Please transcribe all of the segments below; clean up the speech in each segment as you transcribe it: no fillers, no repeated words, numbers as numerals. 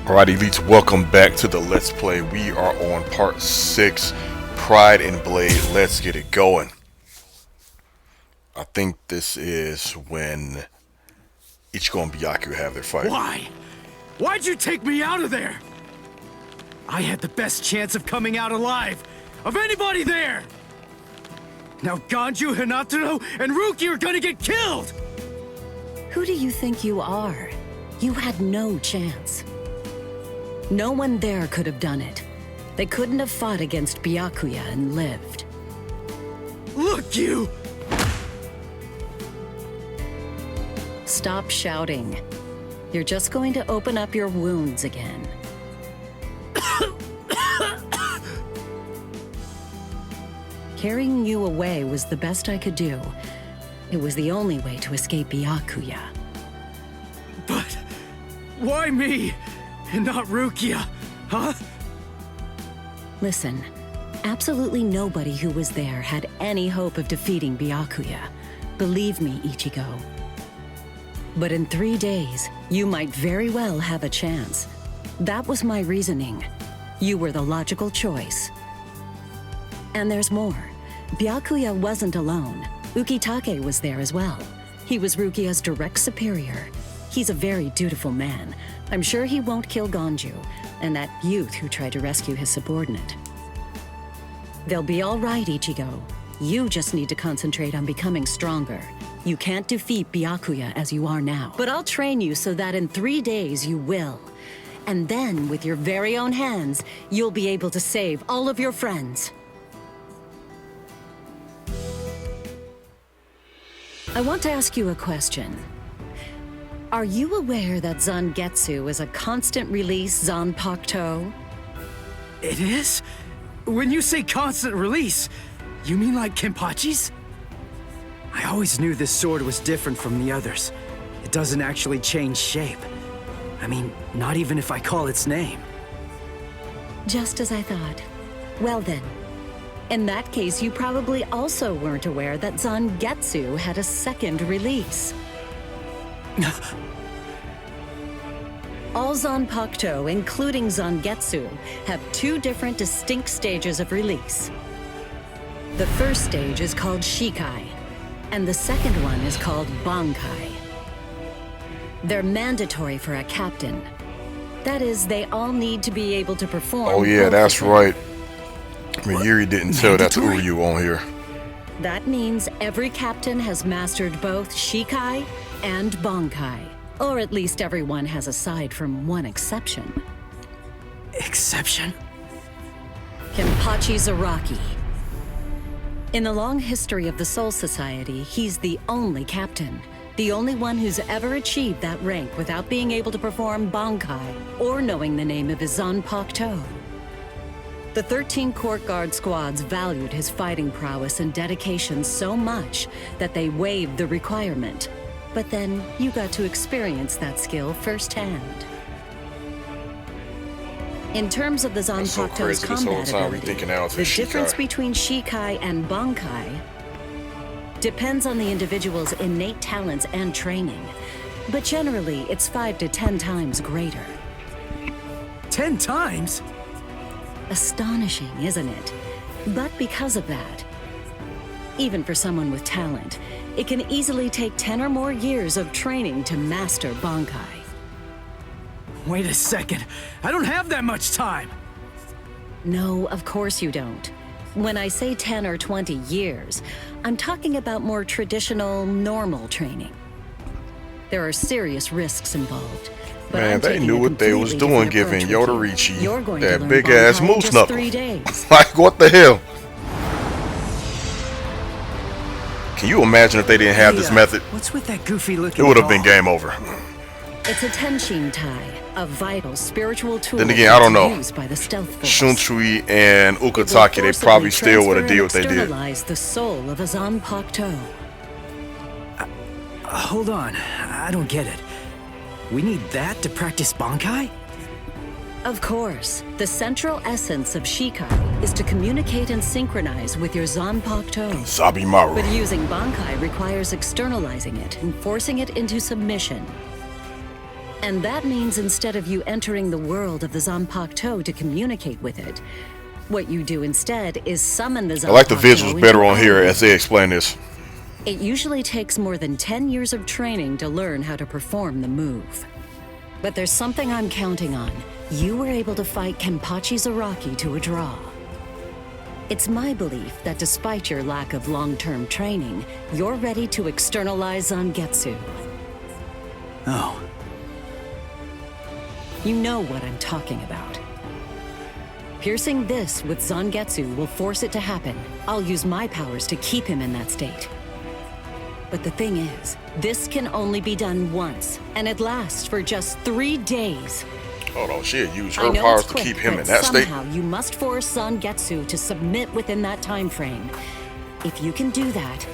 Alright, elites, welcome back to the Let's Play. We are on part 6, Pride and Blade. Let's get it going. I think this is when Ichigo and Byakuya have their fight. Why? Why'd you take me out of there? I had the best chance of coming out alive, of anybody there! Now Ganju, Hinataro, and Ruki are gonna get killed! Who do you think you are? You had no chance. No one there could have done it. They couldn't have fought against Byakuya and lived. Look, you! Stop shouting. You're just going to open up your wounds again. Carrying you away was the best I could do. It was the only way to escape Byakuya. But why me? And not Rukia, huh? Listen, absolutely nobody who was there had any hope of defeating Byakuya. Believe me, Ichigo. But in 3 days, you might very well have a chance. That was my reasoning. You were the logical choice. And there's more. Byakuya wasn't alone. Ukitake was there as well. He was Rukia's direct superior. He's a very dutiful man. I'm sure he won't kill Ganju, and that youth who tried to rescue his subordinate. They'll be all right, Ichigo. You just need to concentrate on becoming stronger. You can't defeat Byakuya as you are now. But I'll train you so that in 3 days you will. And then, with your very own hands, you'll be able to save all of your friends. I want to ask you a question. Are you aware that Zangetsu is a constant release Zanpakuto? It is? When you say constant release, you mean like Kenpachi's? I always knew this sword was different from the others. It doesn't actually change shape. I mean, not even if I call its name. Just as I thought. Well then, in that case, you probably also weren't aware that Zangetsu had a second release. All Zanpakuto, including Zangetsu, have 2 different distinct stages of release. The first stage is called Shikai, and the second one is called Bankai. They're mandatory for a captain. That is, they all need to be able to perform. Oh yeah, that's right. Yuri didn't tell that to Uryu on here. That means every captain has mastered both Shikai and Bankai. Or at least everyone has, aside from one exception. Exception? Kenpachi Zaraki. In the long history of the Soul Society, he's the only captain. The only one who's ever achieved that rank without being able to perform Bankai or knowing the name of his Zanpakuto. The 13 court guard squads valued his fighting prowess and dedication so much that they waived the requirement. But then you got to experience that skill firsthand. In terms of the Zanpakuto's combat ability, the difference between Shikai and Bankai depends on the individual's innate talents and training. But generally, it's 5 to 10 times greater. 10 times? Astonishing, isn't it? But because of that, even for someone with talent, it can easily take 10 or more years of training to master Bankai. Wait a second. I don't have that much time. No, of course you don't. When I say 10 or 20 years, I'm talking about more traditional, normal training. There are serious risks involved. But man, they knew what they was doing giving Yodorichi that big ass moose knuckle. Like, what the hell? Can you imagine if they didn't have this method? What's with that goofy looking It would have been game over. It's a Tenshin Tai, a vital spiritual tool. Then again, I don't know. Used by the stealth force. Shunshui and Ukitake, they probably still would have did what they did. The soul of a Zanpakuto. Hold on, I don't get it. We need that to practice Bankai? Of course. The central essence of Shikai is to communicate and synchronize with your Zanpakuto. Zabimaru. But using Bankai requires externalizing it and forcing it into submission. And that means instead of you entering the world of the Zanpakuto to communicate with it, what you do instead is summon the Zanpakuto. I like the visuals better on here body. as they explain this. It usually takes more than 10 years of training to learn how to perform the move. But there's something I'm counting on. You were able to fight Kenpachi Zaraki to a draw. It's my belief that despite your lack of long-term training, you're ready to externalize Zangetsu. Oh. You know what I'm talking about. Piercing this with Zangetsu will force it to happen. I'll use my powers to keep him in that state. But the thing is, this can only be done once, and it lasts for just 3 days. Hold on, she'll use I her know powers it's to quick, keep him but in that state. somehow you must force Zangetsu to submit within that time frame. If you can do that,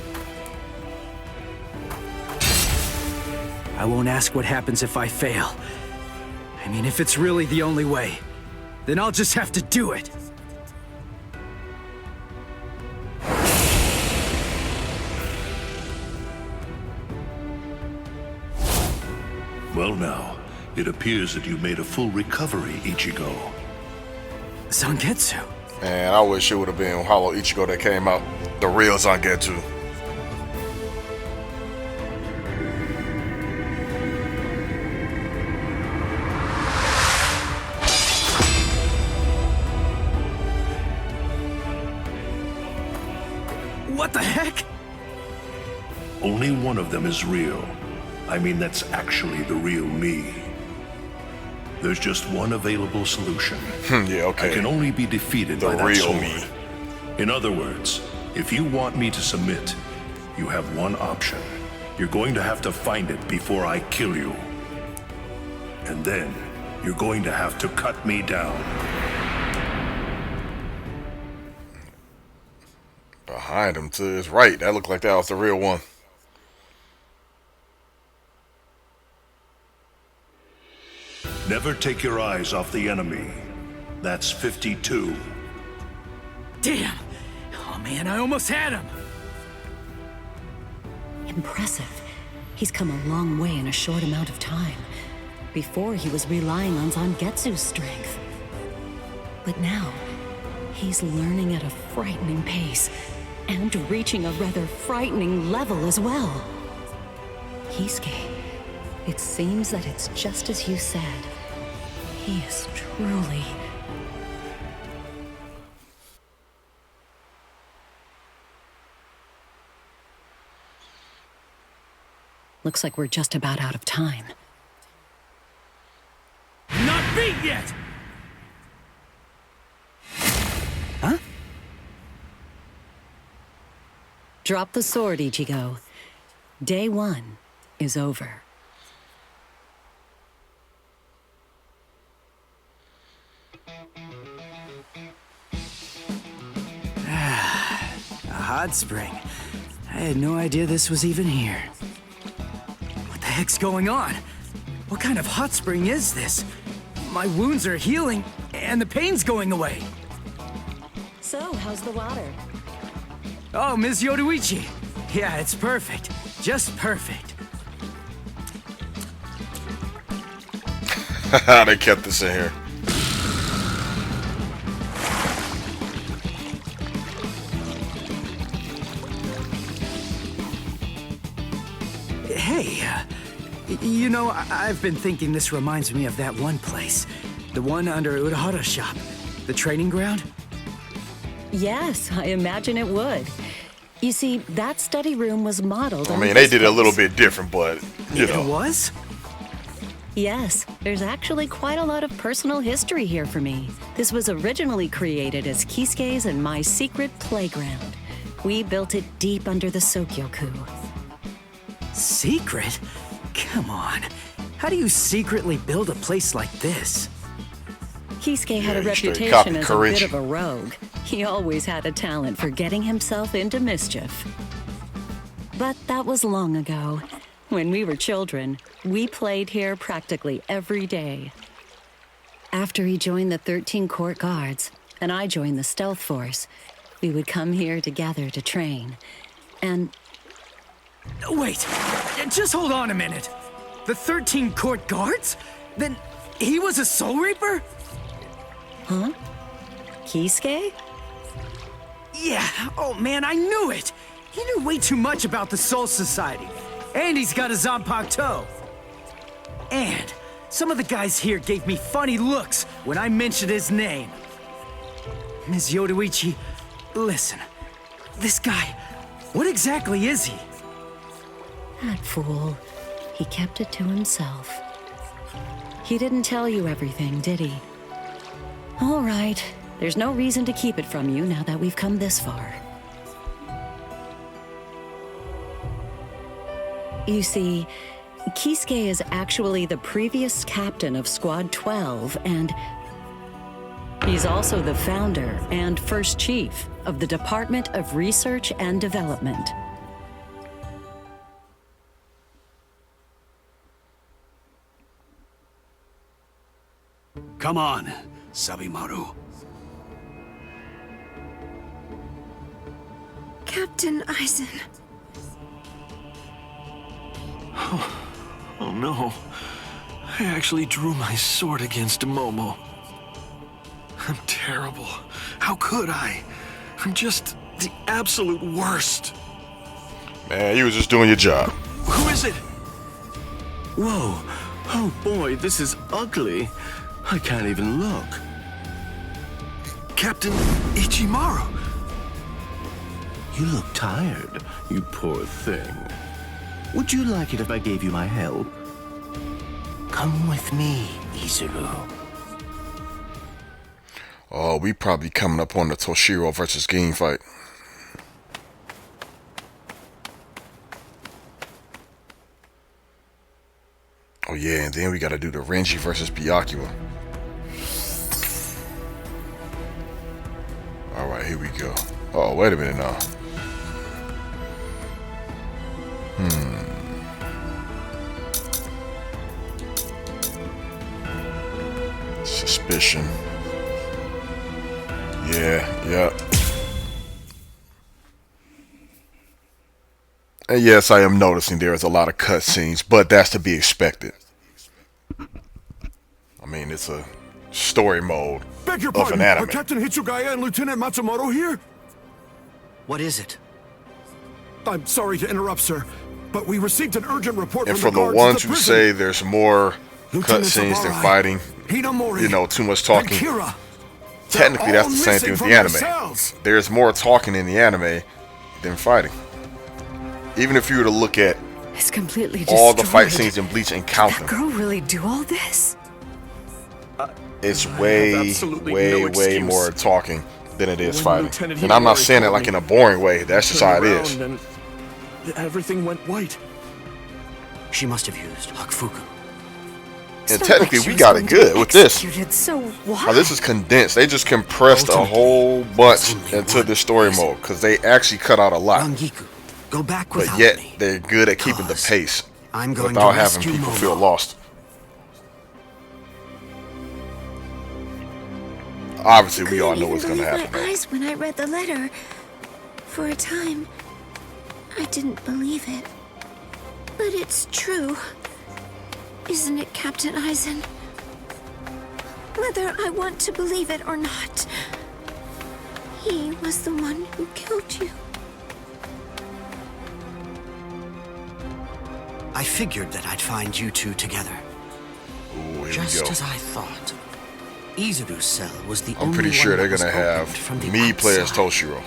I won't ask what happens if I fail. I mean, if it's really the only way, then I'll just have to do it. Well now, it appears that you made a full recovery, Ichigo. Zangetsu. Man, I wish it would have been Hollow Ichigo that came out. The real Zangetsu. What the heck? Only one of them is real. I mean, that's actually the real me. There's just one available solution. Yeah, okay. I can only be defeated The by that real sword. me. In other words, if you want me to submit, you have one option. You're going to have to find it before I kill you. And then, you're going to have to cut me down. Behind him to his right. That looked like that was the real one. Never take your eyes off the enemy. That's 52. Damn! Oh man, I almost had him! impressive. He's come a long way in a short amount of time. Before, he was relying on Zangetsu's strength. But now, he's learning at a frightening pace, and reaching a rather frightening level as well. Kisuke, it seems that it's just as you said. He is truly... Looks like we're just about out of time. Not beat yet! Huh? Drop the sword, Ichigo. Day 1 is over. A hot spring. I had no idea this was even here. What the heck's going on? What kind of hot spring is this? My wounds are healing, and the pain's going away. So, how's the water? Oh, Ms. Yoruichi. Yeah, it's perfect. Just perfect. They kept this in here. Hey, you know, I've been thinking this reminds me of that one place. The one under Urahara's shop. The training ground? Yes, I imagine it would. You see, that study room was modeled I on mean, they this did it a little place. bit different, but, you It know. was? Yes, there's actually quite a lot of personal history here for me. This was originally created as Kisuke's and my secret playground. We built it deep under the Sokyoku. Secret? Come on. How do you secretly build a place like this? Kisuke had a Yeah, straight reputation copy as courage. a bit of a rogue. He always had a talent for getting himself into mischief. But that was long ago. When we were children, we played here practically every day. After he joined the 13 Court Guards, and I joined the Stealth Force, we would come here together to train. And Wait, just hold on a minute. The 13 court guards? Then he was a Soul Reaper? Huh? Kisuke? Yeah, oh man, I knew it! He knew way too much about the Soul Society. And he's got a Zanpakuto. And some of the guys here gave me funny looks when I mentioned his name. Ms. Yoruichi, listen. This guy, what exactly is he? That fool. He kept it to himself. He didn't tell you everything, did he? All right. There's no reason to keep it from you now that we've come this far. You see, Kisuke is actually the previous captain of Squad 12, and he's also the founder and first chief of the Department of Research and Development. Come on, Sabimaru. Captain Eisen. Oh no. I actually drew my sword against Momo. I'm terrible. How could I? I'm just the absolute worst. Man, you was just doing your job. Who is it? Whoa. Oh boy, this is ugly. I can't even look. Captain Ichimaru. You look tired, you poor thing. Would you like it if I gave you my help? Come with me, Izuru. Oh, we probably coming up on the Toshiro versus Ging fight. Oh yeah, and then we gotta do the Renji versus Byakuya. Alright, here we go. Oh, wait a minute now. Suspicion. Yeah. And yes, I am noticing there is a lot of cutscenes, but that's to be expected. I mean, it's a story mode Beg your of pardon, an anime. are Captain Hitsugaya and Lieutenant Matsumoto here? What is it? I'm sorry to interrupt, sir, but we received an urgent report And from for the guards ones at the who prison. say there's more Lieutenant cutscenes than Samurai, fighting, Hinamori, you know, too much and talking. Kira, Technically, they're that's the all same missing thing with from the their anime. cells. There's more talking in the anime than fighting. Even if you were to look at It's completely destroyed. all the fight scenes in Bleach and count That them, girl really do all this? it's have way absolutely no excuse. more talking than it is When fighting. Lieutenant And I'm not Hidamori saying it called like me, in a boring way. That's just how it Turned is. around and everything went white. She must have used Hakufuku. It's And not technically, like she we was got going it to good be with this. executed, so why? Now, this is condensed. They just compressed a whole bunch into the story mode because they actually cut out a lot. Rangiku, go back But without yet, me. they're good at keeping the Cause pace I'm going without to having rescue people Momo. feel lost. Obviously, we all know what's going to I couldn't happen. believe my eyes when I read the letter. For a time, I didn't believe it. But it's true. Isn't it, Captain Eisen? Whether I want to believe it or not, he was the one who killed you. I figured that I'd find you two together. Ooh, here Just we go. as I thought. Izuru's cell was the I'm only pretty sure one they're that was going to opened have from the me play as outside. Toshiro.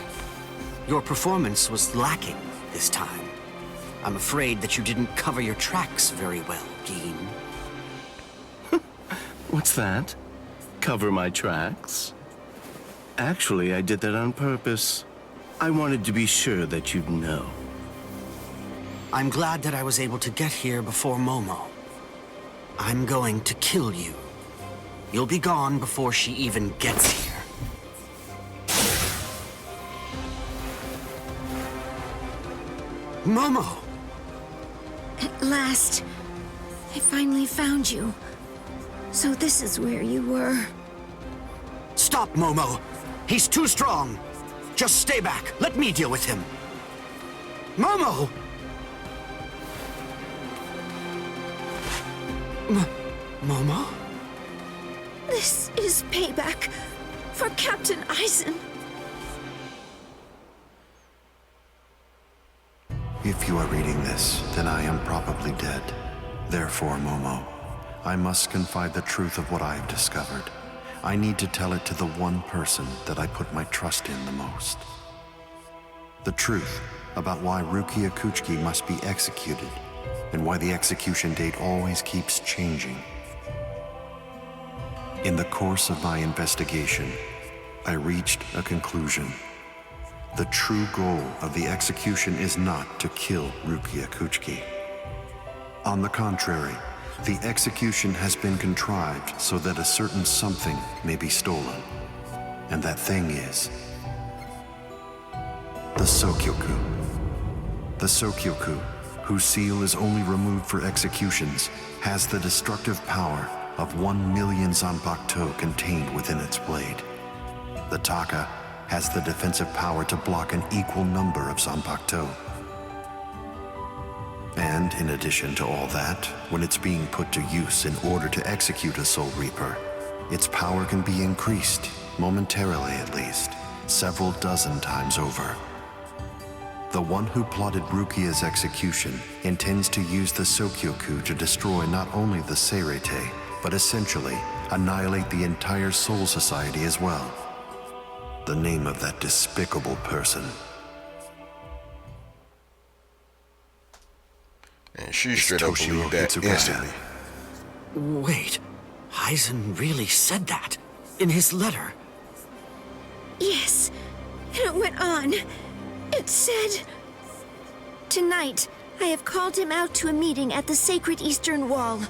Your performance was lacking this time. I'm afraid that you didn't cover your tracks very well, Gin. What's that? Cover my tracks? Actually, I did that on purpose. I wanted to be sure that you'd know. I'm glad that I was able to get here before Momo. I'm going to kill you. You'll be gone before she even gets here. Momo! At last, I finally found you. So this is where you were. Stop, Momo! He's too strong! Just stay back. Let me deal with him. Momo! Momo? This is payback for Captain Eisen. If you are reading this, then I am probably dead. Therefore, Momo, I must confide the truth of what I have discovered. I need to tell it to the one person that I put my trust in the most. The truth about why Rukia Kuchiki must be executed, and why the execution date always keeps changing. In the course of my investigation, I reached a conclusion. The true goal of the execution is not to kill Rukia Kuchiki. On the contrary, the execution has been contrived so that a certain something may be stolen. And that thing is the Sokyoku. The Sokyoku, whose seal is only removed for executions, has the destructive power of 1 million Zanpakuto contained within its blade. The Taka has the defensive power to block an equal number of Zanpakuto. And in addition to all that, when it's being put to use in order to execute a Soul Reaper, its power can be increased, momentarily at least, several dozen times over. The one who plotted Rukia's execution intends to use the Sokyoku to destroy not only the Seirete, but essentially annihilate the entire Soul Society as well. The name of that despicable person. And she straight up believed that instantly. Wait, Eisen really said that in his letter? Yes, and it went on. It said, "Tonight, I have called him out to a meeting at the Sacred Eastern Wall.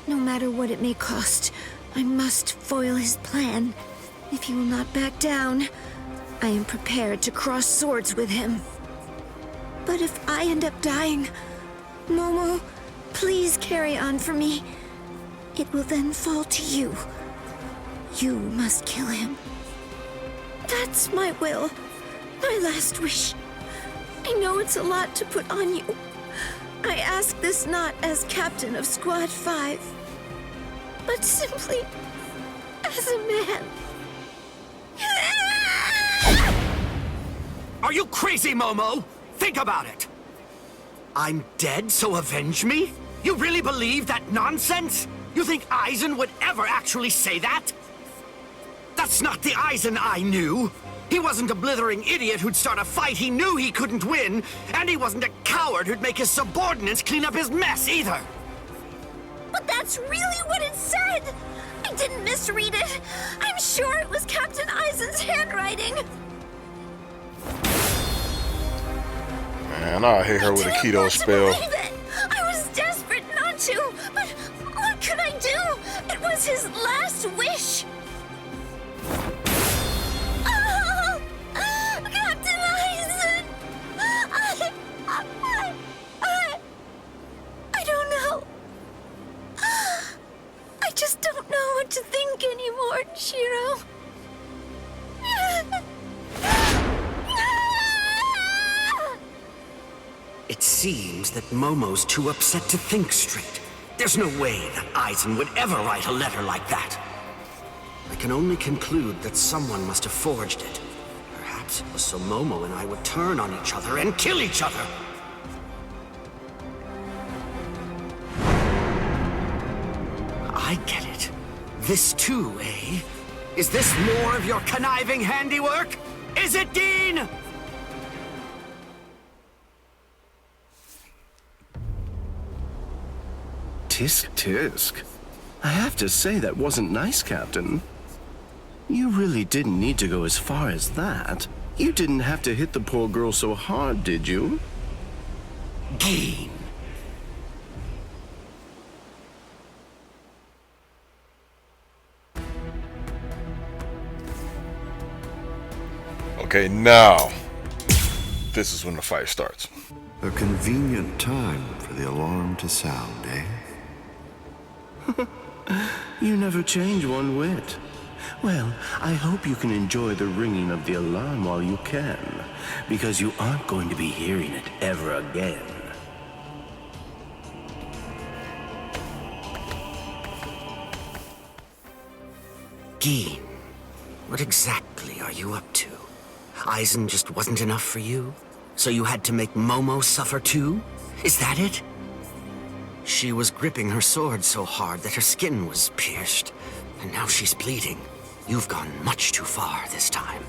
No matter what it may cost, I must foil his plan. If he will not back down, I am prepared to cross swords with him. But if I end up dying, Momo, please carry on for me. It will then fall to you. You must kill him. That's my will, my last wish. I know it's a lot to put on you. I ask this not as captain of Squad 5, but simply as a man." Are you crazy, Momo? Think about it. I'm dead, so avenge me? You really believe that nonsense? You think Eisen would ever actually say that? That's not the Eisen I knew. He wasn't a blithering idiot who'd start a fight he knew he couldn't win, and he wasn't a coward who'd make his subordinates clean up his mess either. But that's really what it said! I didn't misread it. I'm sure it was Captain Eisen's handwriting. Man, I'll hit her with a keto spell. I was desperate not to, but what could I do? It was his last wish. Oh, Captain Eisen! I don't know. I just don't know what to think anymore, Shiro. It seems that Momo's too upset to think straight. There's no way that Eisen would ever write a letter like that. I can only conclude that someone must have forged it. Perhaps it was so Momo and I would turn on each other and kill each other. I get it. This too, eh? Is this more of your conniving handiwork? Is it, Dean? Tisk tisk. I have to say that wasn't nice, Captain. You really didn't need to go as far as that. You didn't have to hit the poor girl so hard, did you? Dean. Okay, now this is when the fight starts. A convenient time for the alarm to sound, eh? You never change one whit. Well, I hope you can enjoy the ringing of the alarm while you can, because you aren't going to be hearing it ever again. Geen, what exactly are you up to? Aizen just wasn't enough for you? So you had to make Momo suffer too? Is that it? She was gripping her sword so hard that her skin was pierced, and now she's bleeding. You've gone much too far this time.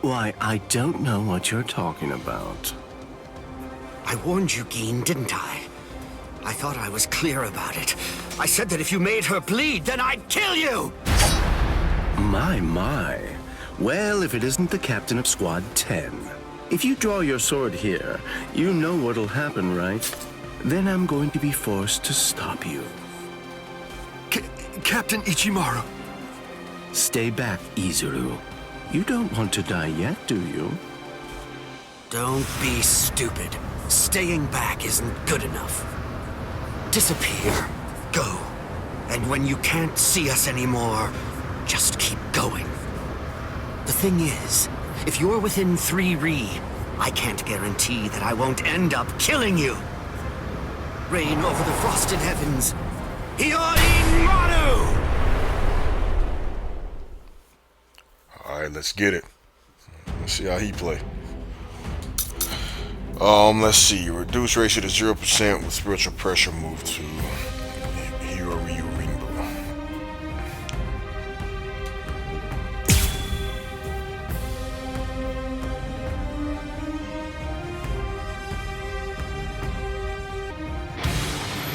Why, I don't know what you're talking about. I warned you, Geen, didn't I? I thought I was clear about it. I said that if you made her bleed, then I'd kill you! My. Well, if it isn't the captain of Squad 10. If you draw your sword here, you know what'll happen, right? Then I'm going to be forced to stop you. Captain Ichimaru. Stay back, Izuru. You don't want to die yet, do you? Don't be stupid. Staying back isn't good enough. Disappear. Go. And when you can't see us anymore, just keep going. The thing is, if you're within 3 Ri, I can't guarantee that I won't end up killing you. Reign over the frosted heavens. Hiyori Maru! Alright, let's get it. Let's see how he play. Let's see. Reduce ratio to 0% with spiritual pressure move to Hiyori Ringo.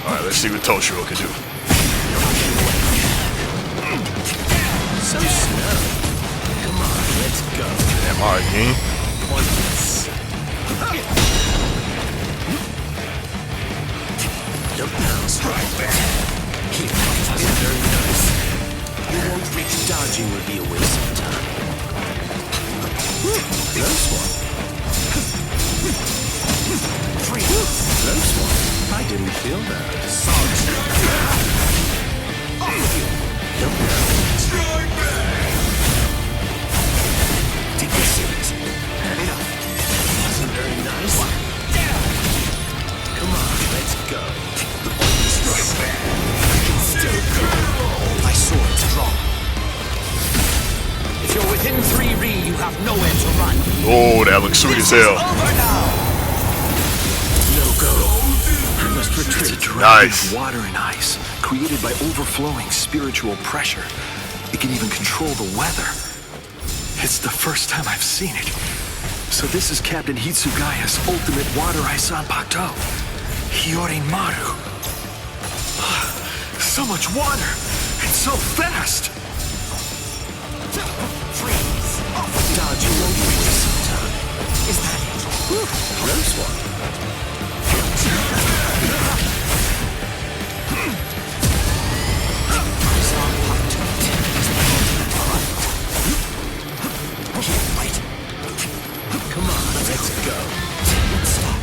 Alright, let's see what Toshiro can do. So slow. Come on, let's go. Damn, alright, Geen. Pointless. Don't now strike back. Keep up. Very nice. You won't reach. Dodging would be a waste of time. Close one. Close one. I didn't feel that. Don't know. Strike back. Take this series. Wasn't very nice. Come on, let's go. Strike back. I can still go. My sword's drawn. If you're within 3 Ri, you have nowhere to run. Oh, that looks sweet as hell. Over now. No go. I must It's a retreat. dragon Nice. of water and ice, created by overflowing spiritual pressure. It can even control the weather. It's the first time I've seen it. So this is Captain Hitsugaya's ultimate water ice Zanpakuto. Hiyori Maru. So much water! And so fast! Freeze. Dodging won't be sometime. Is that it? Close one. Come on, let's go. Let's start.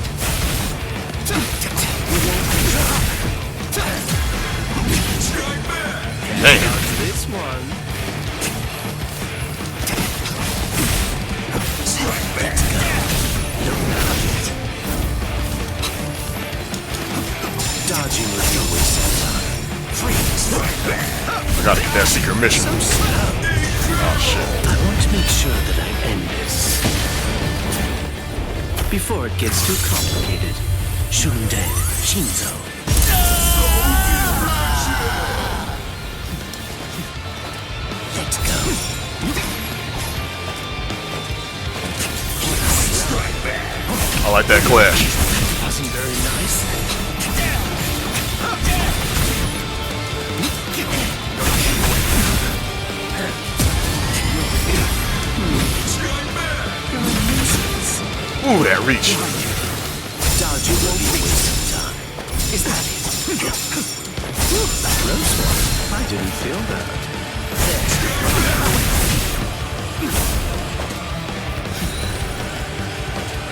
Dang. This one. Dodging would be a waste of time. I gotta get that secret mission. Oh shit. I want to make sure that I end this before it gets too complicated. Shunde Shinzo. Let's go. I like that clash. Wasn't very nice. Ooh, that reach. Dodging won't be wasting time. Is that it? Close one. I didn't feel that.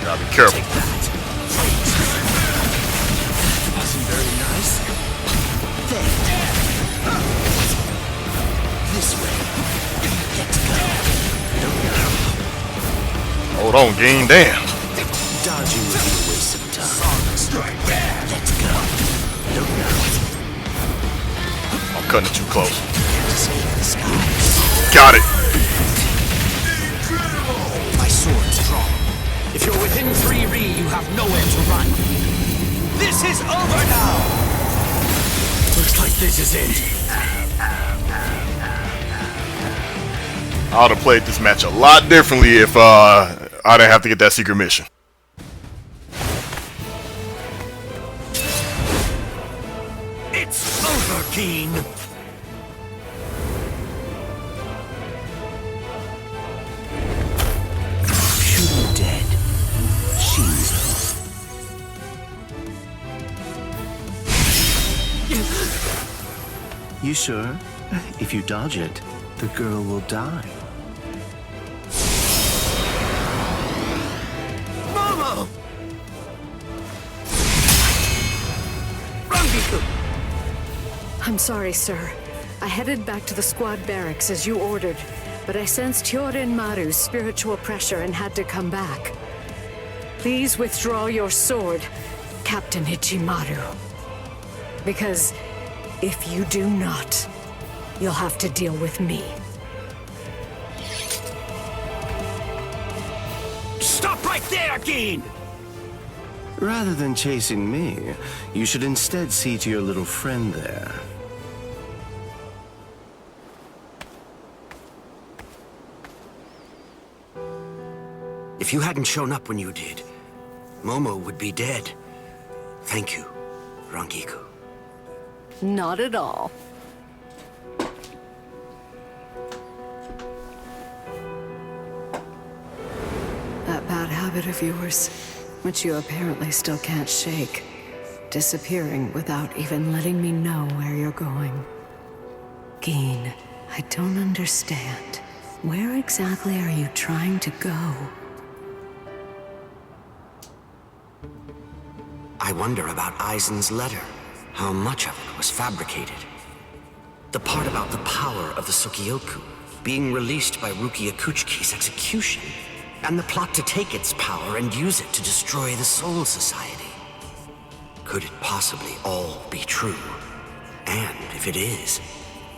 Gotta be careful. Take that. Wasn't very nice. There. This way. Let's go. Hold on, Geen. Damn. Dodging would be a waste of time. Strike back. Let's go. I'm cutting it too close. Can't escape the sky. Got it. My sword's drawn. If you're within 3 Ri, you have nowhere to run. This is over now! Looks like this is it. I would have played this match a lot differently if I didn't have to get that secret mission. It's over, Keen. Shoot him dead. She's You sure? If you dodge it, the girl will die. Momo! Rangiku! I'm sorry, sir. I headed back to the squad barracks as you ordered, but I sensed Hyorin Maru's spiritual pressure and had to come back. Please withdraw your sword, Captain Ichimaru. Because if you do not, you'll have to deal with me. Stop right there, Keen! Rather than chasing me, you should instead see to your little friend there. If you hadn't shown up when you did, Momo would be dead. Thank you, Rangiku. Not at all. That bad habit of yours, which you apparently still can't shake. Disappearing without even letting me know where you're going. Geen, I don't understand. Where exactly are you trying to go? I wonder about Aizen's letter. How much of it was fabricated? The part about the power of the Sukioku being released by Rukia Kuchiki's execution, and the plot to take its power and use it to destroy the Soul Society. Could it possibly all be true? And if it is,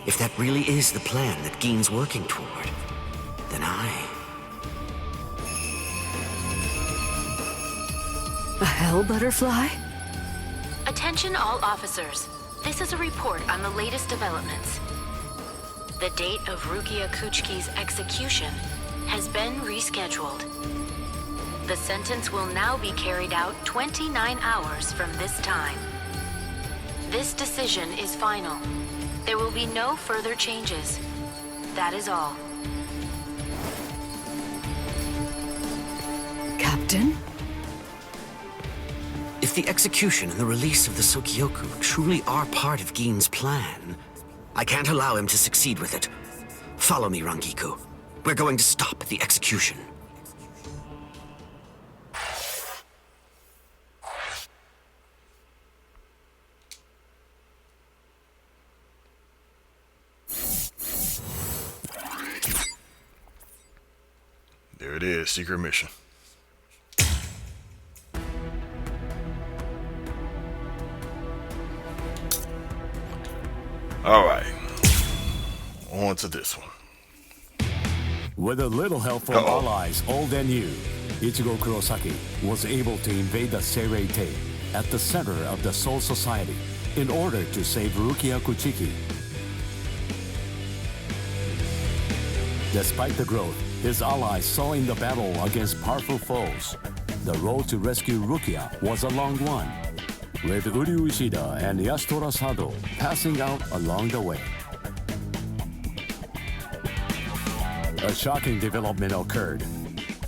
if that really is the plan that Geen's working toward, then A hell butterfly? Attention all officers. This is a report on the latest developments. The date of Rukia Kuchiki's execution has been rescheduled. The sentence will now be carried out 29 hours from this time. This decision is final. There will be no further changes. That is all. Captain? If the execution and the release of the Sukioku truly are part of Geen's plan, I can't allow him to succeed with it. Follow me, Rangiku. We're going to stop the execution. There it is, secret mission. Alright, on to this one. With a little help from allies old and new, Ichigo Kurosaki was able to invade the Seirei at the center of the Soul Society in order to save Rukia Kuchiki. Despite the growth his allies saw in the battle against powerful foes, the road to rescue Rukia was a long one, with Uryu Ishida and Yashitora Sado passing out along the way. A shocking development occurred.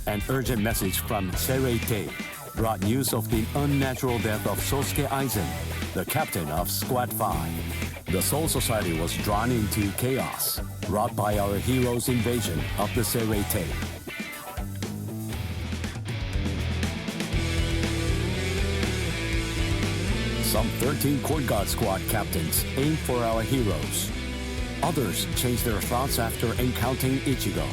An urgent message from Seirei brought news of the unnatural death of Sosuke Aizen, the captain of Squad 5. The Soul Society was drawn into chaos, wrought by our hero's invasion of the Seirei. Some 13 Court Guard Squad captains aimed for our heroes. Others changed their thoughts after encountering Ichigo.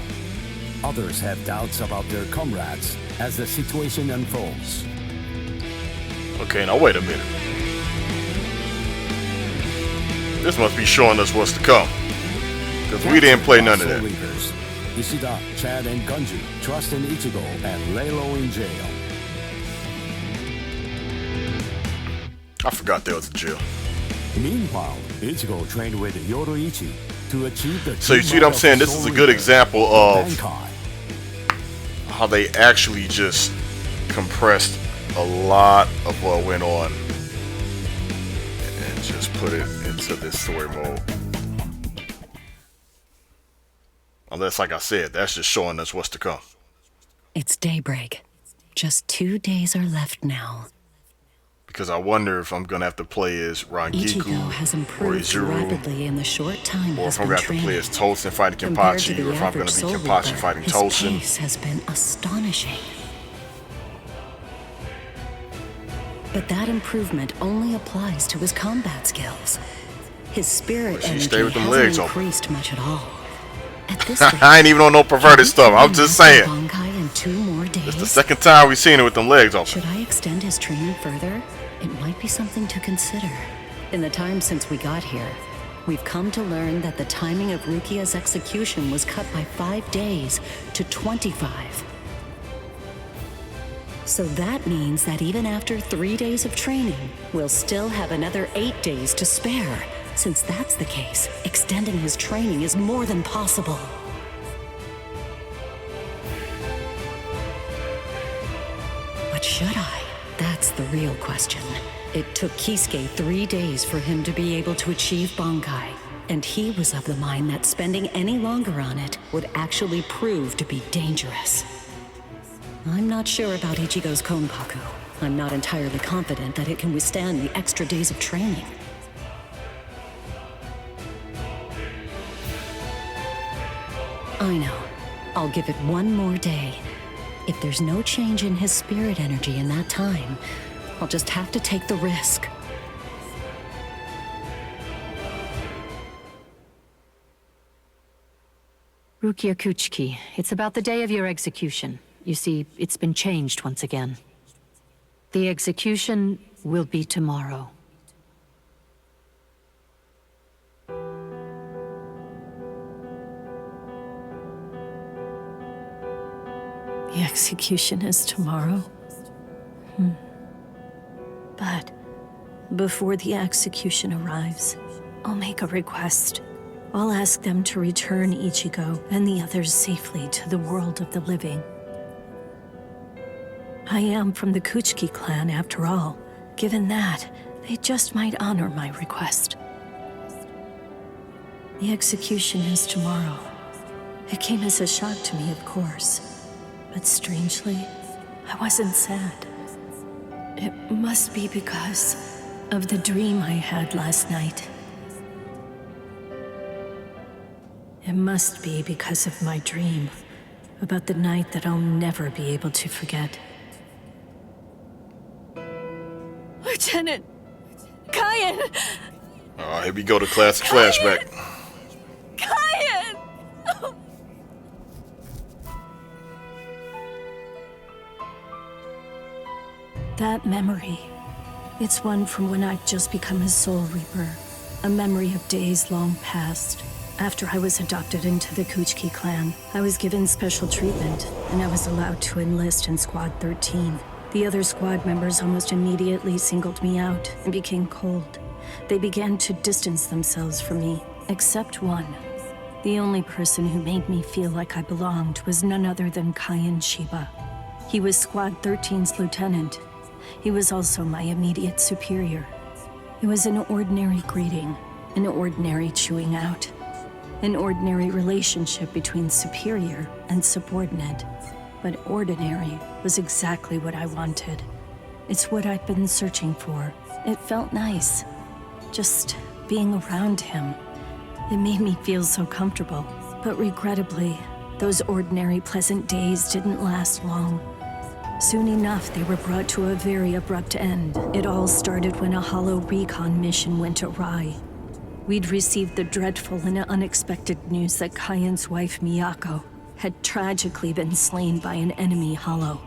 Others have doubts about their comrades as the situation unfolds. Okay, now wait a minute. This must be showing us what's to come. Because we didn't play none of that. Reapers, Ishida, Chad, and Gunju trust in Ichigo and lay low in jail. I forgot there was a jail. Meanwhile, Ichigo trained with Yoruichi to achieve the. So you see what I'm saying? This is a good example of how they actually just compressed a lot of what went on and just put it into this story mode. Unless, like I said, that's just showing us what's to come. It's daybreak. Just 2 days are left now. Because I wonder if I'm going to have to play as Ichigo Rangiku has or improved Izuru, rapidly in the short time or if I'm going to have to play as Tosin fighting Compared to Kenpachi, the or if I'm going average to be Soul Kenpachi Reaper, fighting his Tosin. pace has been astonishing. But that improvement only applies to his combat skills. His spirit She energy stay with them hasn't legs open. increased much at all. At this I ain't even on no perverted stuff. I'm just saying. Bankai in 2 more days. It's the second time we've seen it with them legs open. Should I extend his training further? It might be something to consider. In the time since we got here, we've come to learn that the timing of Rukia's execution was cut by 5 days to 25. So that means that even after 3 days of training, we'll still have another 8 days to spare. Since that's the case, extending his training is more than possible. But should I? That's the real question. It took Kisuke 3 days for him to be able to achieve Bankai, and he was of the mind that spending any longer on it would actually prove to be dangerous. I'm not sure about Ichigo's Konpaku. I'm not entirely confident that it can withstand the extra days of training. I know. I'll give it 1 more day. If there's no change in his spirit energy in that time, I'll just have to take the risk. Rukia Kuchiki, it's about the day of your execution. You see, it's been changed once again. The execution will be tomorrow. The execution is tomorrow? But before the execution arrives, I'll make a request. I'll ask them to return Ichigo and the others safely to the world of the living. I am from the Kuchiki clan, after all. Given that, they just might honor my request. The execution is tomorrow. It came as a shock to me, of course. But strangely, I wasn't sad. It must be because of the dream I had last night. It must be because of my dream about the night that I'll never be able to forget. Lieutenant! Kyan! Oh, here we go to classic flashback. Kyan! That memory, it's one from when I'd just become a Soul Reaper. A memory of days long past. After I was adopted into the Kuchiki clan, I was given special treatment, and I was allowed to enlist in Squad 13. The other squad members almost immediately singled me out and became cold. They began to distance themselves from me, except one. The only person who made me feel like I belonged was none other than Kyan Shiba. He was Squad 13's lieutenant. He was also my immediate superior. It was an ordinary greeting, an ordinary chewing out, an ordinary relationship between superior and subordinate. But ordinary was exactly what I wanted. It's what I'd been searching for. It felt nice, just being around him. It made me feel so comfortable. But regrettably, those ordinary pleasant days didn't last long. Soon enough, they were brought to a very abrupt end. It all started when a hollow recon mission went awry. We'd received the dreadful and unexpected news that Kyan's wife, Miyako, had tragically been slain by an enemy hollow.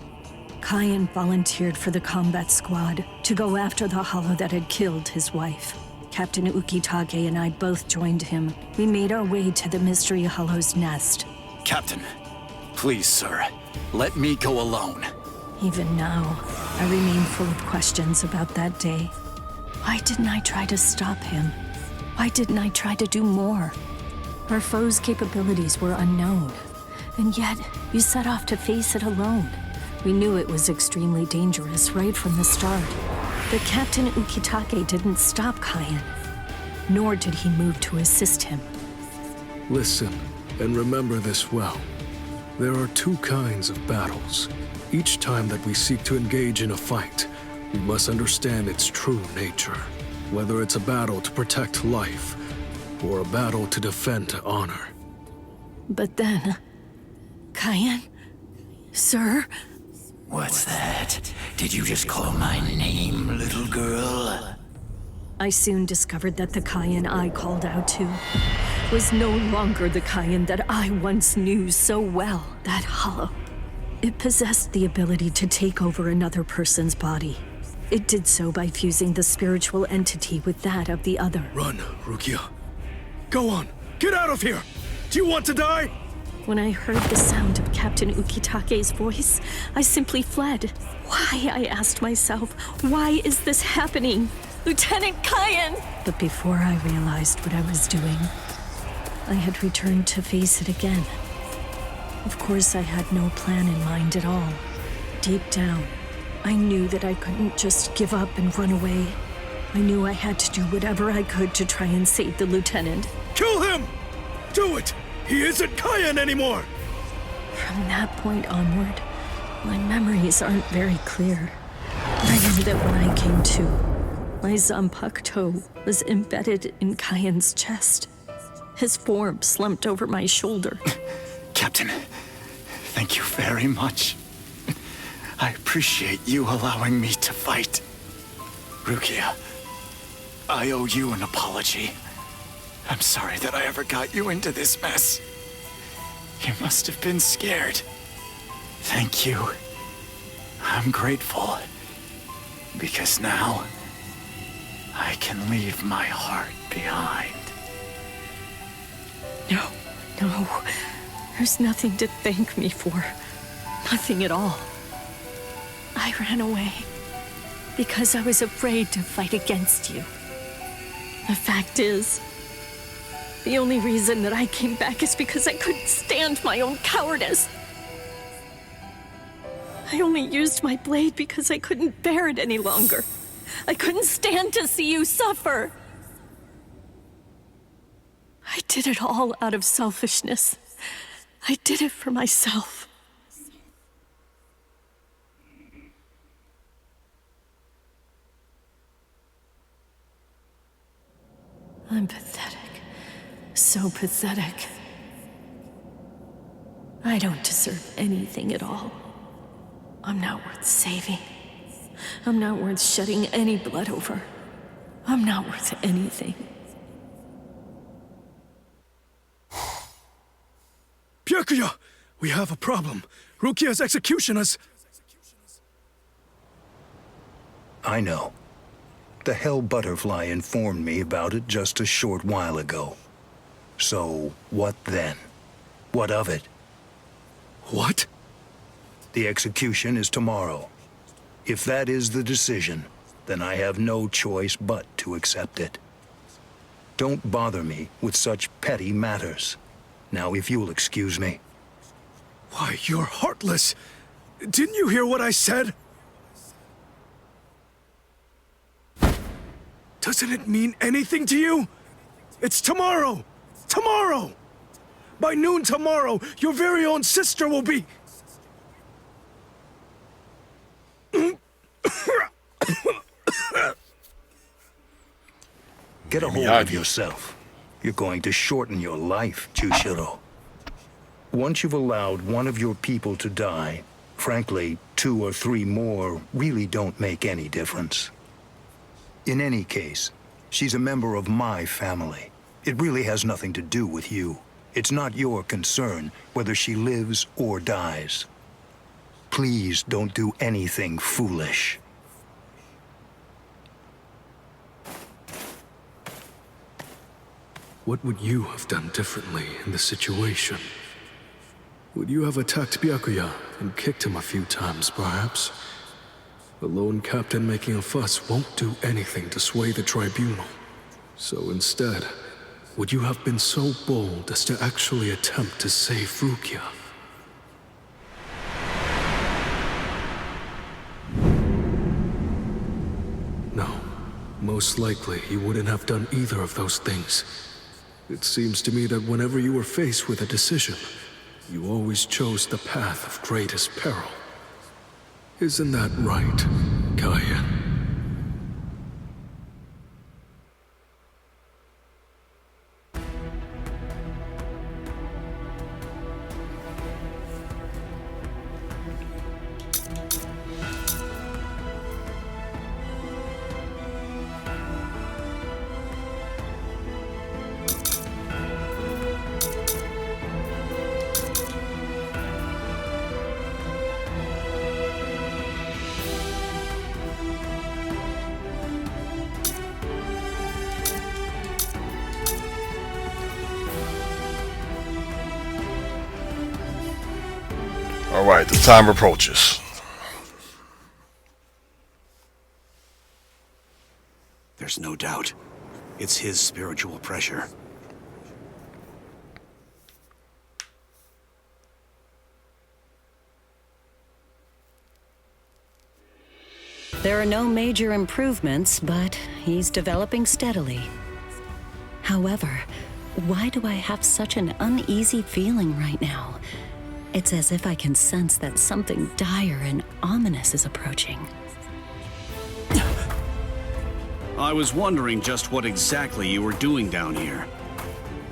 Kyan volunteered for the combat squad to go after the hollow that had killed his wife. Captain Ukitake and I both joined him. We made our way to the Mystery Hollow's nest. Captain, please, sir, let me go alone. Even now, I remain full of questions about that day. Why didn't I try to stop him? Why didn't I try to do more? Our foe's capabilities were unknown, and yet you set off to face it alone. We knew it was extremely dangerous right from the start. But Captain Ukitake didn't stop Kaien, nor did he move to assist him. Listen, and remember this well. There are two kinds of battles. Each time that we seek to engage in a fight, we must understand its true nature. Whether it's a battle to protect life, or a battle to defend honor. But then... Kaien? Sir? What's that? Did you just call my name, little girl? I soon discovered that the Kaien I called out to was no longer the Kaien that I once knew so well, that Hollow. It possessed the ability to take over another person's body. It did so by fusing the spiritual entity with that of the other. Run, Rukia. Go on, get out of here! Do you want to die? When I heard the sound of Captain Ukitake's voice, I simply fled. Why, I asked myself, why is this happening? Lieutenant Kaien! But before I realized what I was doing, I had returned to face it again. Of course, I had no plan in mind at all. Deep down, I knew that I couldn't just give up and run away. I knew I had to do whatever I could to try and save the lieutenant. Kill him! Do it! He isn't Kaien anymore! From that point onward, my memories aren't very clear. I knew that when I came to, my Zanpakuto toe was embedded in Kaien's chest. His form slumped over my shoulder. Captain, thank you very much. I appreciate you allowing me to fight. Rukia, I owe you an apology. I'm sorry that I ever got you into this mess. You must have been scared. Thank you. I'm grateful. Because now, I can leave my heart behind. No. There's nothing to thank me for. Nothing at all. I ran away because I was afraid to fight against you. The fact is, the only reason that I came back is because I couldn't stand my own cowardice. I only used my blade because I couldn't bear it any longer. I couldn't stand to see you suffer. I did it all out of selfishness. I did it for myself. I'm pathetic. So pathetic. I don't deserve anything at all. I'm not worth saving. I'm not worth shedding any blood over. I'm not worth anything. Byakuya! We have a problem. Rukia's execution has... I know. The Hell Butterfly informed me about it just a short while ago. So, what then? What of it? What? The execution is tomorrow. If that is the decision, then I have no choice but to accept it. Don't bother me with such petty matters. Now, if you'll excuse me. Why, you're heartless. Didn't you hear what I said? Doesn't it mean anything to you? It's tomorrow! Tomorrow! By noon tomorrow, your very own sister will be... Get a hold of yourself. You're going to shorten your life, Jushiro. Once you've allowed one of your people to die, frankly, 2 or 3 more really don't make any difference. In any case, she's a member of my family. It really has nothing to do with you. It's not your concern whether she lives or dies. Please don't do anything foolish. what would you have done differently in the situation? Would you have attacked Byakuya and kicked him a few times, perhaps? The lone captain making a fuss won't do anything to sway the tribunal. So instead, would you have been so bold as to actually attempt to save Rukia? No. Most likely, he wouldn't have done either of those things. It seems to me that whenever you were faced with a decision, you always chose the path of greatest peril. Isn't that right, Kaya? Alright, the time approaches. There's no doubt. It's his spiritual pressure. There are no major improvements, but he's developing steadily. However, why do I have such an uneasy feeling right now? It's as if I can sense that something dire and ominous is approaching. I was wondering just what exactly you were doing down here.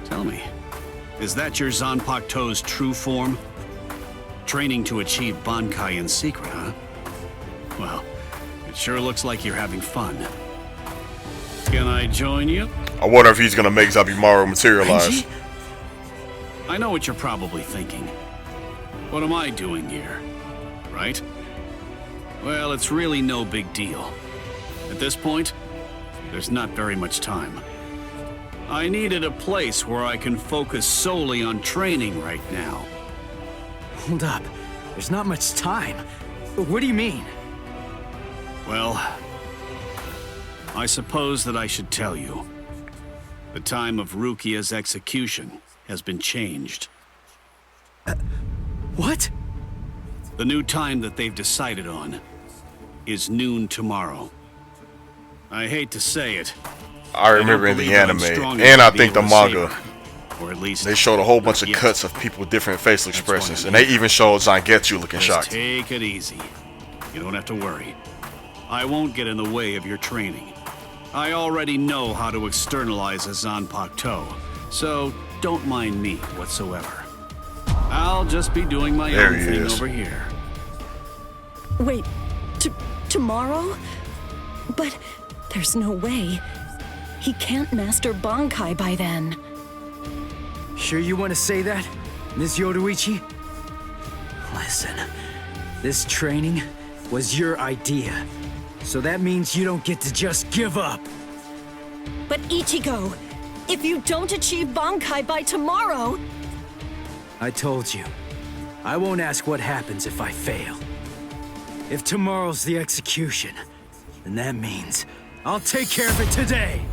Tell me, is that your Zanpakuto's true form? Training to achieve Bankai in secret, huh? Well, it sure looks like you're having fun. Can I join you? I wonder if he's gonna make Zabimaru materialize. Benji? I know what you're probably thinking. What am I doing here? Right? Well, it's really no big deal. At this point, there's not very much time. I needed a place where I can focus solely on training right now. Hold up. There's not much time. What do you mean? Well, I suppose that I should tell you. The time of Rukia's execution has been changed. What? The new time that they've decided on is noon tomorrow. I hate to say it. I remember in the anime, and I think the manga, or at least they showed a whole bunch of cuts of people with different facial expressions, and they even showed Zangetsu looking shocked. Take it easy. You don't have to worry. I won't get in the way of your training. I already know how to externalize a Zanpakuto, so don't mind me whatsoever. I'll just be doing my own thing over here. Wait, tomorrow? But there's no way. He can't master Bankai by then. Sure you want to say that, Ms. Yoruichi? Listen, this training was your idea. So that means you don't get to just give up. But Ichigo, if you don't achieve Bankai by tomorrow... I told you, I won't ask what happens if I fail. If tomorrow's the execution, then that means I'll take care of it today!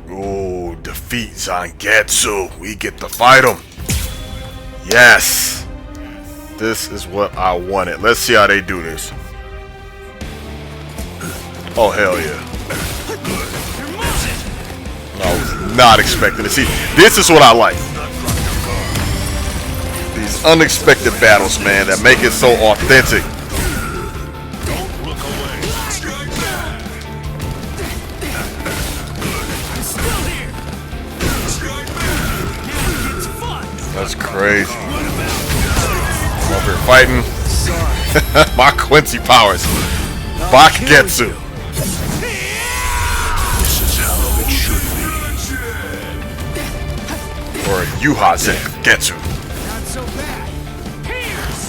Ooh, defeat Zangetsu. We get to fight him. Yes. This is what I wanted. Let's see how they do this. Oh, hell yeah. I was not expecting to see. This is what I like. These unexpected battles, man, that make it so authentic. That's crazy. I'm over here fighting. My Quincy powers. Bakugetsu. This is how it should be. Or Yuhazen Getsu. Not so bad. Here's.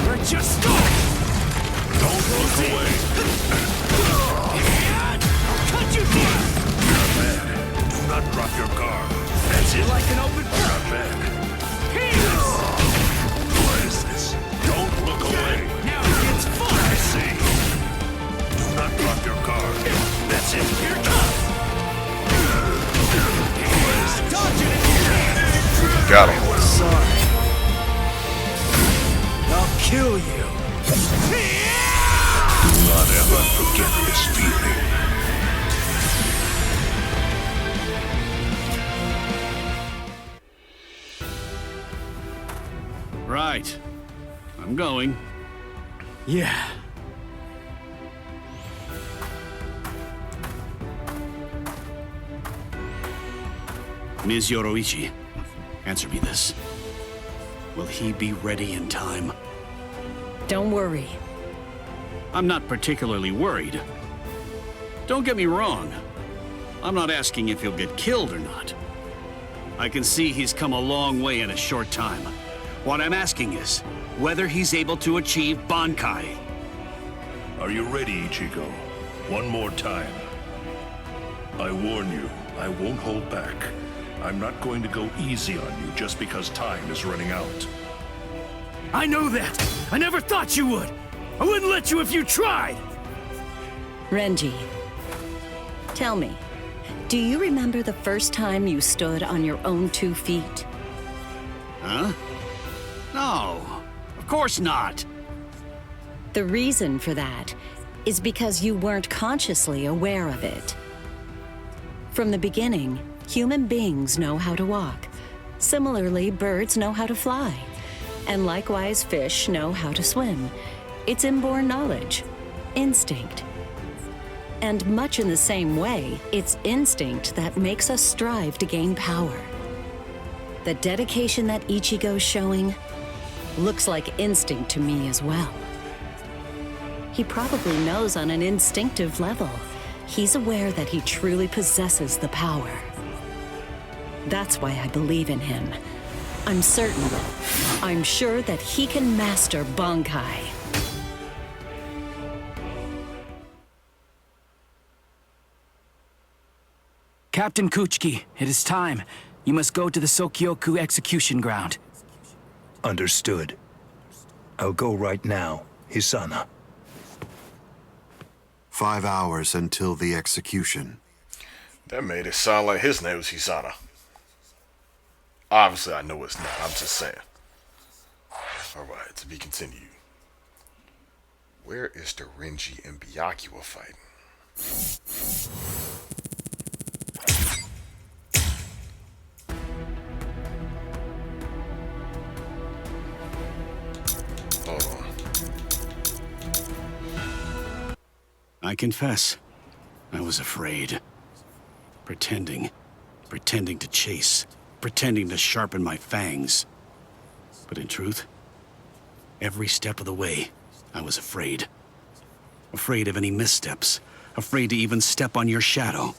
We're just going. away. I'll cut you down! Not bad. Do not drop your guard. That's it. Like an open book. Not bad. Penis! What is this? Don't look away. Now it gets fun! I see. Do not drop your guard. That's it. Here it comes! Dodge it! Got him. Sorry. I'll kill you. Do not ever forget this feeling. Right. I'm going. Yeah. Ms. Yoroichi, answer me this. Will he be ready in time? Don't worry. I'm not particularly worried. Don't get me wrong. I'm not asking if he'll get killed or not. I can see he's come a long way in a short time. What I'm asking is whether he's able to achieve Bankai. Are you ready, Ichigo? One more time. I warn you, I won't hold back. I'm not going to go easy on you just because time is running out. I know that! I never thought you would! I wouldn't let you if you tried! Renji, tell me, do you remember the first time you stood on your own 2 feet? Huh? No, of course not. The reason for that is because you weren't consciously aware of it. From the beginning, human beings know how to walk. Similarly, birds know how to fly. And likewise, fish know how to swim. It's inborn knowledge, instinct. And much in the same way, it's instinct that makes us strive to gain power. The dedication that Ichigo's showing looks like instinct to me as well. He probably knows on an instinctive level. He's aware that he truly possesses the power. That's why I believe in him. I'm sure that he can master Bankai. Captain Kuchiki, it is time. You must go to the Sokyoku execution ground. Understood. I'll go right now, Hisana. 5 hours until the execution. That made it sound like his name was Hisana. Obviously, I know it's not. I'm just saying. Alright, to be continued. Where is the Renji and Byakuya fighting? Hold on. I confess, I was afraid. Pretending to chase, pretending to sharpen my fangs. But in truth, every step of the way, I was afraid. Afraid of any missteps, afraid to even step on your shadow.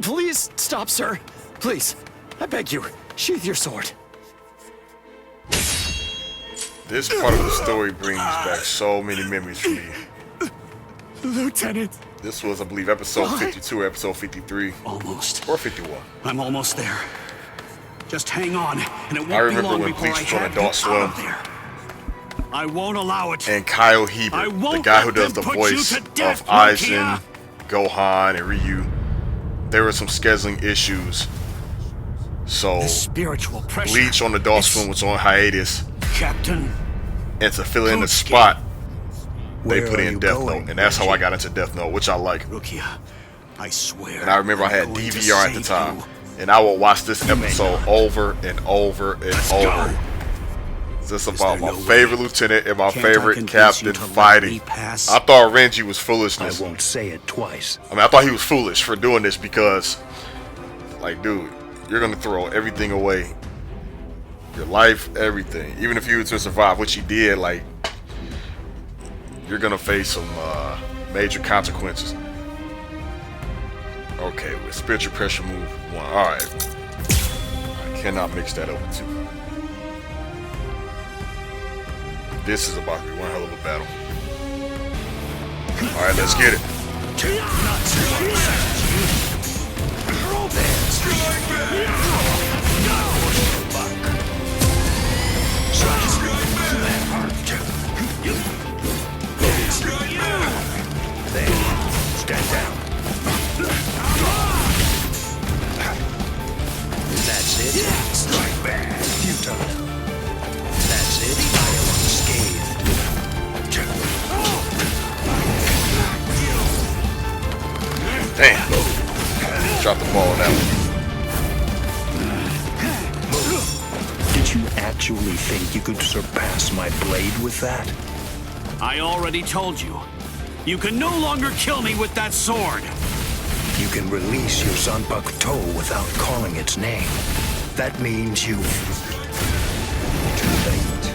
Please stop, sir. Please, I beg you, sheath your sword. This part of the story brings back so many memories for me. Lieutenant. This was, I believe, episode 52 or episode 53. Almost. Or 51. I'm almost there. Just hang on, and it won't I remember be long when before I Bleach was on have Adult you out of Swim. there. I won't allow it. And Kyle Hebert, the guy who does the voice of Aizen, Gohan, and Ryu. There were some scheduling issues. So, spiritual pressure. Bleach on Adult Swim was on hiatus. Captain. And to fill in the spot, they put in Death Note. And that's how I got into Death Note, which I like. Rukia, I swear. And I remember I had DVR at the time. And I will watch this episode over and over and over. This is about my favorite lieutenant and my favorite captain fighting. I thought Renji was foolishness. I won't say it twice. I mean, I thought he was foolish for doing this because, like, dude, you're gonna throw everything away. Your life, everything. Even if you were to survive, which he did, like, you're gonna face some major consequences. Okay, with spiritual pressure move 1. Alright. I cannot mix that up with 2. This is about to be one hell of a battle. Alright, let's get it. Stand down. That's it. Strike back. Futile. That's it. I am unscathed. Damn. Drop the ball on that one. Did you actually think you could surpass my blade with that? I already told you. You can no longer kill me with that sword. You can release your Zanpakuto without calling its name. That means you... Too late.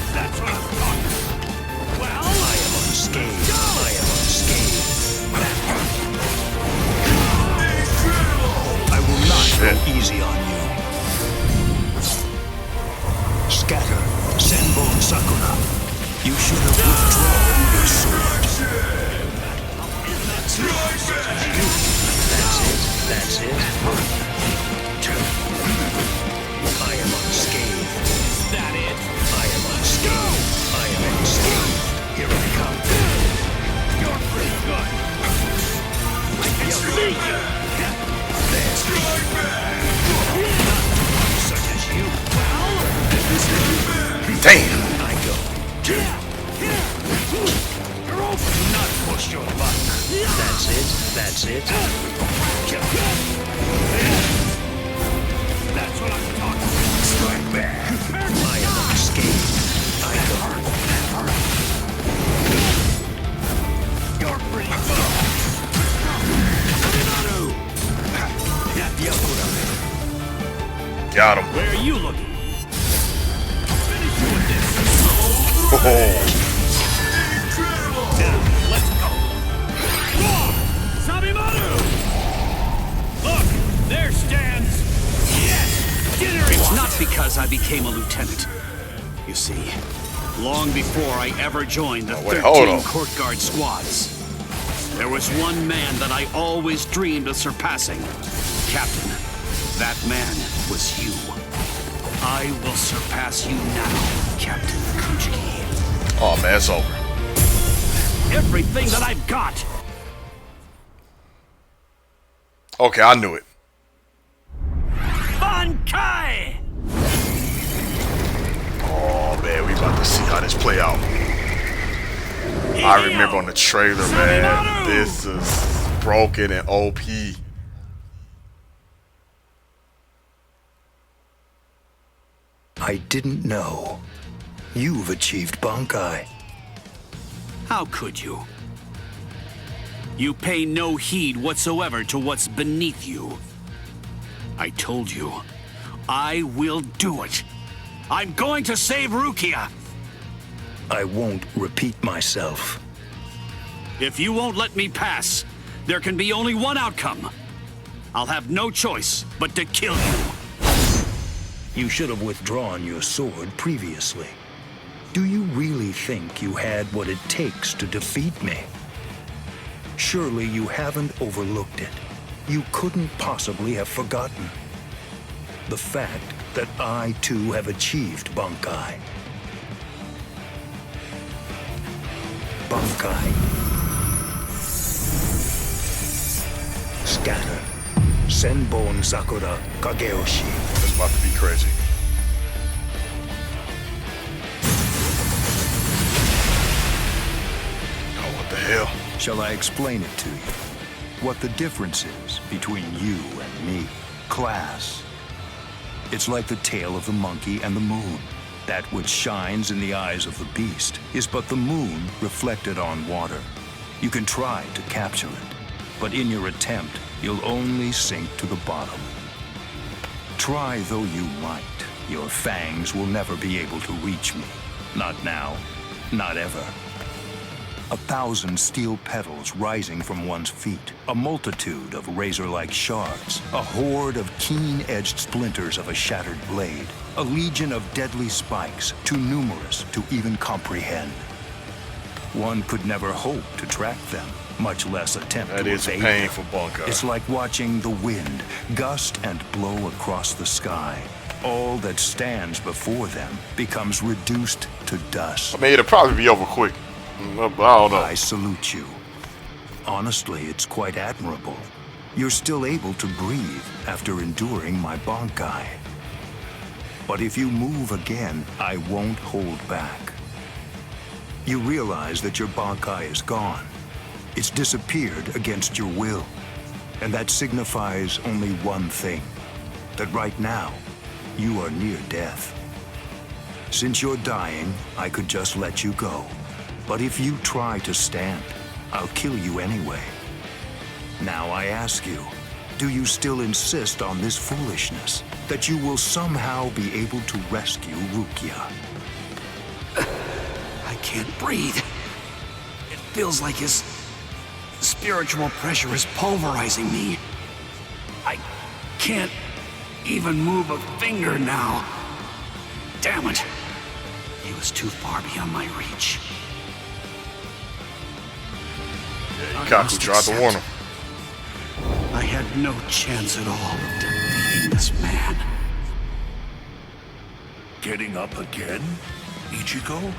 That's what I'm talking about. Well, I am unscathed. I am unscathed. I will not go easy on you. Scatter. Senbon Sakura. You should have withdrawn your sword. That's it. I am unscathed. Is that it? I am unscathed. I am unscathed. Here I come. You're pretty good. I can see you. There's such as you. Damn. I go. Do not push your luck. That's it. That's it. That's what I'm talking about. Strike back. I am unscathed. I go. You're pretty good. Got him. Where are you looking? Finish you with this. Oh. Now, let's go. Sabimaru! Look, there stands. Yes! Dinner. It's not because I became a lieutenant. You see, long before I ever joined the 13 court guard squads, there was one man that I always dreamed of surpassing. Captain, that man was you. I will surpass you now, Captain Kuchiki. Oh man, it's over. Everything that I've got. Okay, I knew it. Bankai! Oh man, we about to see how this play out. I remember on the trailer, man, this is broken and OP. I didn't know. You've achieved Bankai. How could you? You pay no heed whatsoever to what's beneath you. I told you, I will do it. I'm going to save Rukia. I won't repeat myself. If you won't let me pass, there can be only one outcome. I'll have no choice but to kill you. You should have withdrawn your sword previously. Do you really think you had what it takes to defeat me? Surely you haven't overlooked it. You couldn't possibly have forgotten the fact that I too have achieved Bankai. Bankai. Scatter. Senbon Sakura Kageyoshi. It's about to be crazy. Oh, what the hell? Shall I explain it to you? What the difference is between you and me? Class. It's like the tail of the monkey and the moon. That which shines in the eyes of the beast is but the moon reflected on water. You can try to capture it, but in your attempt, you'll only sink to the bottom. Try though you might, your fangs will never be able to reach me. Not now, not ever. 1,000 steel petals rising from one's feet, a multitude of razor-like shards, a horde of keen-edged splinters of a shattered blade. A legion of deadly spikes, too numerous to even comprehend. One could never hope to track them, much less attempt to evade them. That is a painful bunker. It's like watching the wind gust and blow across the sky. All that stands before them becomes reduced to dust. I mean, it'll probably be over quick. I don't know. I salute you. Honestly, it's quite admirable. You're still able to breathe after enduring my Bankai. But if you move again, I won't hold back. You realize that your Bankai is gone. It's disappeared against your will. And that signifies only one thing. That right now, you are near death. Since you're dying, I could just let you go. But if you try to stand, I'll kill you anyway. Now I ask you, do you still insist on this foolishness? That you will somehow be able to rescue Rukia? I can't breathe. It feels like his spiritual pressure is pulverizing me. I can't even move a finger now. Damn it. He was too far beyond my reach. Yeah, Kaku tried to warn him. I had no chance at all of defeating this man. Getting up again, Ichigo?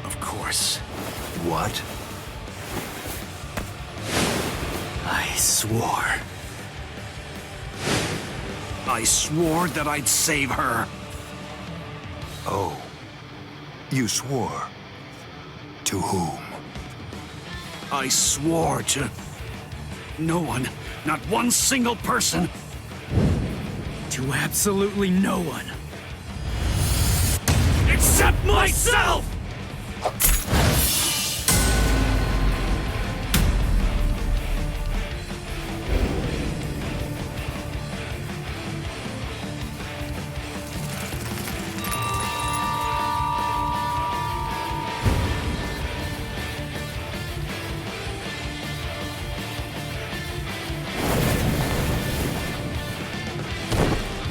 Of course. What? I swore that I'd save her. Oh. You swore? To whom? I swore to no one, not one single person. To absolutely no one. Except myself!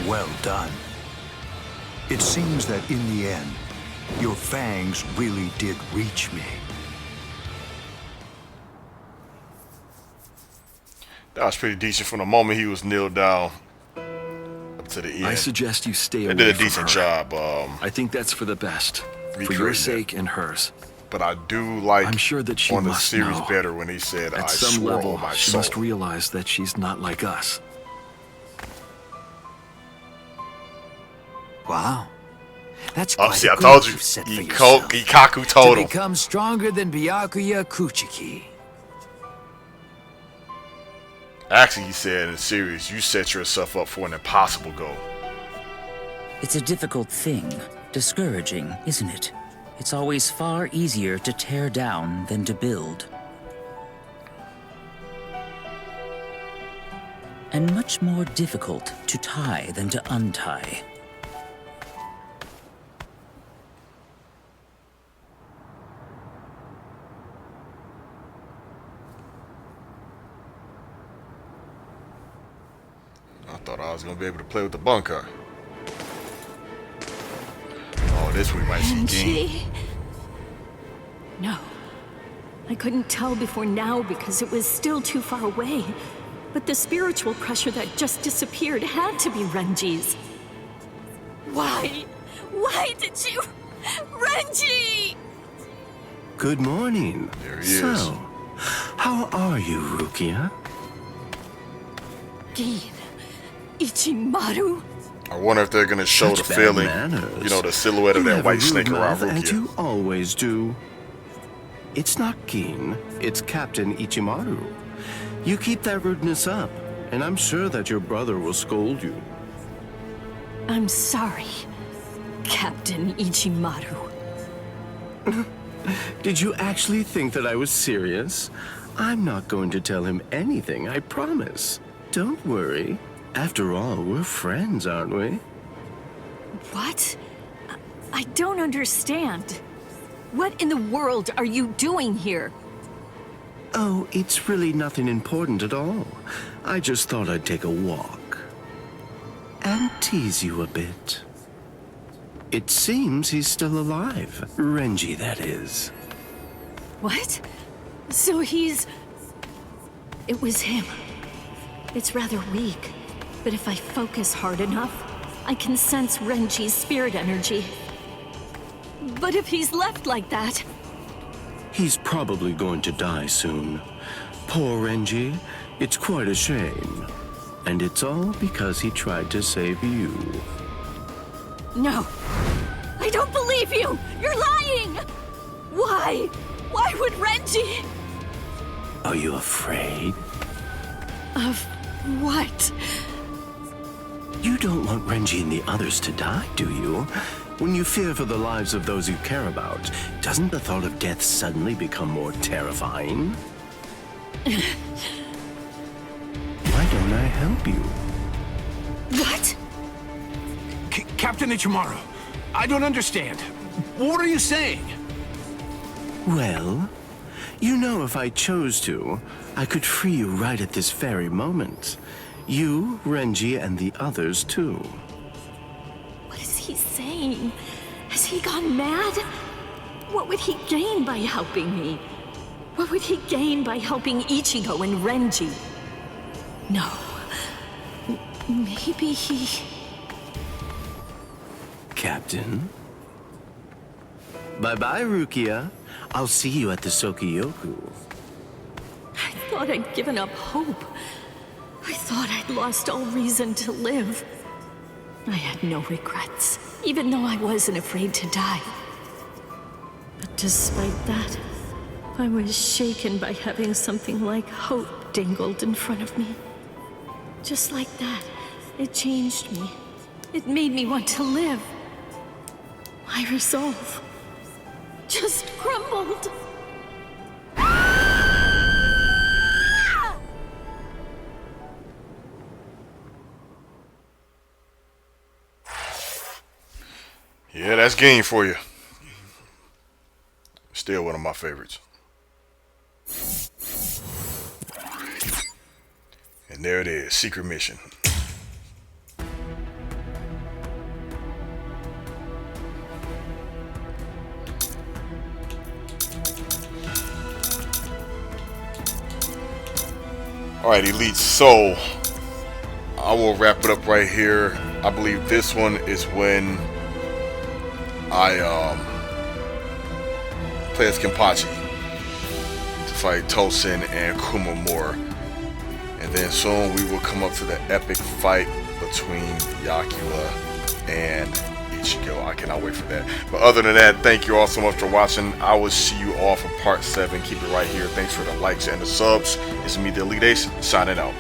Well done. It seems that in the end, your fangs really did reach me. That was pretty decent from the moment he was kneeled down up to the end. I suggest you stay away They did a from decent her. job. I think that's for the best, for your recreating sake and hers. But I do like I'm sure that she on the must series know. better when he said, At I some swore level, on my she soul. must realize that she's not like us. Wow. That's Oh, quite see, a I goal told you. you've set for Ikaku told to him. become stronger than Byakuya Kuchiki. Actually, he said in the series, you set yourself up for an impossible goal. It's a difficult thing. Discouraging, isn't it? It's always far easier to tear down than to build. And much more difficult to tie than to untie. I thought I was going to be able to play with the bunker. Oh, this we might see Gin. No. I couldn't tell before now because it was still too far away. But the spiritual pressure that just disappeared had to be Renji's. Why? Why did you... Renji! Good morning. There he so, is. how are you, Rukia? Gin. Ichimaru. I wonder if they're going to show Such the bad feeling, manners. you know, the silhouette of You that have white a snake rude around mouth, as Rukia. you always do. It's not Gin, it's Captain Ichimaru. You keep that rudeness up, and I'm sure that your brother will scold you. I'm sorry, Captain Ichimaru. Did you actually think that I was serious? I'm not going to tell him anything, I promise. Don't worry. After all, we're friends, aren't we? What? I don't understand. What in the world are you doing here? Oh, it's really nothing important at all. I just thought I'd take a walk. And tease you a bit. It seems he's still alive. Renji, that is. What? So he's... It was him. It's rather weak, but if I focus hard enough, I can sense Renji's spirit energy. But if he's left like that... He's probably going to die soon. Poor Renji. It's quite a shame. And it's all because he tried to save you. No! I don't believe you! You're lying! Why? Why would Renji... Are you afraid? Of what? You don't want Renji and the others to die, do you? When you fear for the lives of those you care about, doesn't the thought of death suddenly become more terrifying? Why don't I help you? What? Captain Ichimaru, I don't understand. What are you saying? Well, you know if I chose to, I could free you right at this very moment. You, Renji, and the others too. What is he saying? Has he gone mad? What would he gain by helping me? What would he gain by helping Ichigo and Renji? No. Maybe he... Captain? Bye-bye, Rukia. I'll see you at the Sokiyoku. I thought I'd given up hope. I thought I'd lost all reason to live. I had no regrets, even though I wasn't afraid to die. But despite that, I was shaken by having something like hope dangled in front of me. Just like that, it changed me. It made me want to live. My resolve just crumbled. Yeah, that's game for you. Still one of my favorites. And there it is, secret mission. Alright, Elite, so I will wrap it up right here. I believe this one is when I play as Kenpachi to fight Tosin and Kumamura. And then soon we will come up to the epic fight between Yakula and Ichigo. I cannot wait for that. But other than that, thank you all so much for watching. I will see you all for part 7. Keep it right here. Thanks for the likes and the subs. It's me, the Elite Ace, signing out.